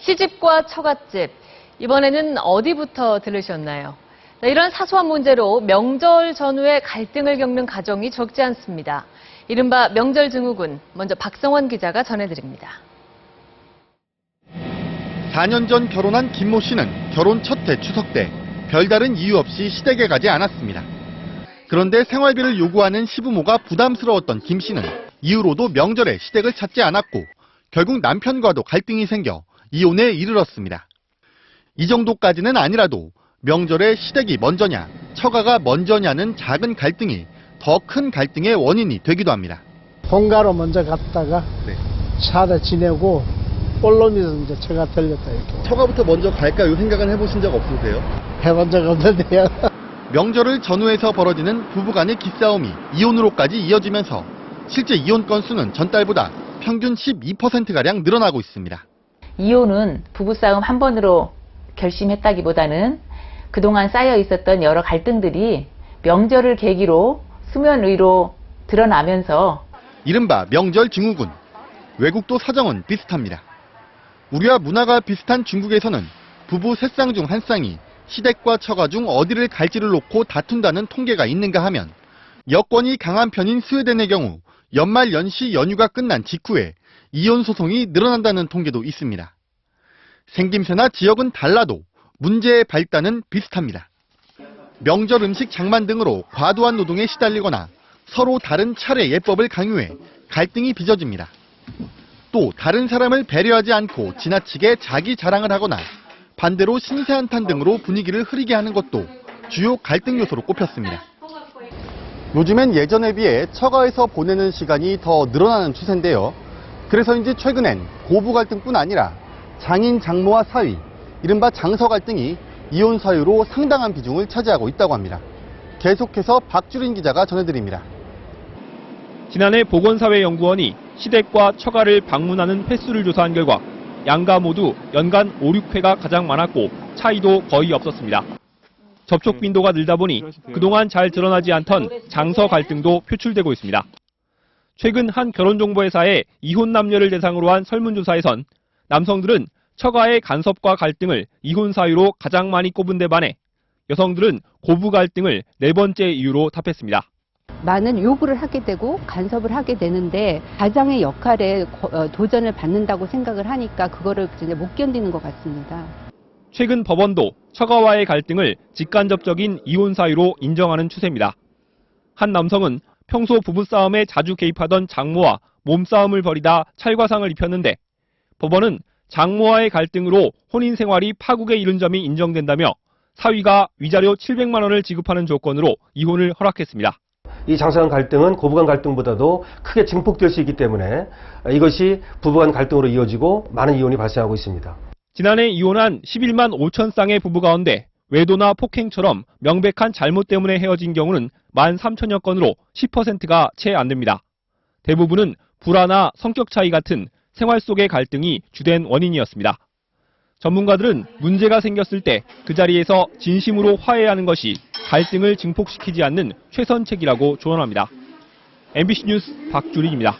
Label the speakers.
Speaker 1: 시집과 처갓집, 이번에는 어디부터 들으셨나요? 이런 사소한 문제로 명절 전후에 갈등을 겪는 가정이 적지 않습니다. 이른바 명절 증후군, 먼저 박성원 기자가 전해드립니다.
Speaker 2: 4년 전 결혼한 김모 씨는 결혼 첫 해 추석 때 별다른 이유 없이 시댁에 가지 않았습니다. 그런데 생활비를 요구하는 시부모가 부담스러웠던 김 씨는 이후로도 명절에 시댁을 찾지 않았고 결국 남편과도 갈등이 생겨 이혼에 이르렀습니다. 이 정도까지는 아니라도 명절에 시댁이 먼저냐, 처가가 먼저냐는 작은 갈등이 더 큰 갈등의 원인이 되기도 합니다.
Speaker 3: 본가로 먼저 갔다가 차례 지내고 볼놈이서 이제 처가 들렸다 이렇게.
Speaker 2: 처가부터 먼저 갈까 이 생각은 해보신 적 없으세요?
Speaker 3: 해본 적 없는데요.
Speaker 2: 명절을 전후해서 벌어지는 부부간의 기싸움이 이혼으로까지 이어지면서 실제 이혼 건수는 전달보다 평균 12%가량 늘어나고 있습니다.
Speaker 4: 이혼은 부부싸움 한 번으로 결심했다기보다는 그동안 쌓여 있었던 여러 갈등들이 명절을 계기로 수면 위로 드러나면서
Speaker 2: 이른바 명절 증후군. 외국도 사정은 비슷합니다. 우리와 문화가 비슷한 중국에서는 부부 3쌍 중 1쌍이 시댁과 처가 중 어디를 갈지를 놓고 다툰다는 통계가 있는가 하면 여권이 강한 편인 스웨덴의 경우 연말 연시 연휴가 끝난 직후에 이혼 소송이 늘어난다는 통계도 있습니다. 생김새나 지역은 달라도 문제의 발단은 비슷합니다. 명절 음식 장만 등으로 과도한 노동에 시달리거나 서로 다른 차례 예법을 강요해 갈등이 빚어집니다. 또 다른 사람을 배려하지 않고 지나치게 자기 자랑을 하거나 반대로 신세한탄 등으로 분위기를 흐리게 하는 것도 주요 갈등 요소로 꼽혔습니다. 요즘엔 예전에 비해 처가에서 보내는 시간이 더 늘어나는 추세인데요. 그래서인지 최근엔 고부 갈등뿐 아니라 장인, 장모와 사위, 이른바 장서 갈등이 이혼 사유로 상당한 비중을 차지하고 있다고 합니다. 계속해서 박주린 기자가 전해드립니다.
Speaker 5: 지난해 보건사회연구원이 시댁과 처가를 방문하는 횟수를 조사한 결과 양가 모두 연간 5, 6회가 가장 많았고 차이도 거의 없었습니다. 접촉 빈도가 늘다 보니 그동안 잘 드러나지 않던 장서 갈등도 표출되고 있습니다. 최근 한 결혼정보회사의 이혼 남녀를 대상으로 한 설문조사에선 남성들은 처가의 간섭과 갈등을 이혼 사유로 가장 많이 꼽은 데 반해 여성들은 고부 갈등을 4번째 이유로 답했습니다.
Speaker 6: 많은 요구를 하게 되고 간섭을 하게 되는데 가장의 역할에 도전을 받는다고 생각을 하니까 그거를 이제 못 견디는 것 같습니다.
Speaker 5: 최근 법원도 처가와의 갈등을 직간접적인 이혼 사유로 인정하는 추세입니다. 한 남성은 평소 부부싸움에 자주 개입하던 장모와 몸싸움을 벌이다 찰과상을 입혔는데 법원은 장모와의 갈등으로 혼인 생활이 파국에 이른 점이 인정된다며 사위가 위자료 700만 원을 지급하는 조건으로 이혼을 허락했습니다.
Speaker 7: 이 장서간 갈등은 고부간 갈등보다도 크게 증폭될 수 있기 때문에 이것이 부부간 갈등으로 이어지고 많은 이혼이 발생하고 있습니다.
Speaker 5: 지난해 이혼한 11만 5천 쌍의 부부 가운데 외도나 폭행처럼 명백한 잘못 때문에 헤어진 경우는 13,000여 건으로 10%가 채 안 됩니다. 대부분은 불화나 성격 차이 같은 생활 속의 갈등이 주된 원인이었습니다. 전문가들은 문제가 생겼을 때 그 자리에서 진심으로 화해하는 것이 갈등을 증폭시키지 않는 최선책이라고 조언합니다. MBC 뉴스 박주린입니다.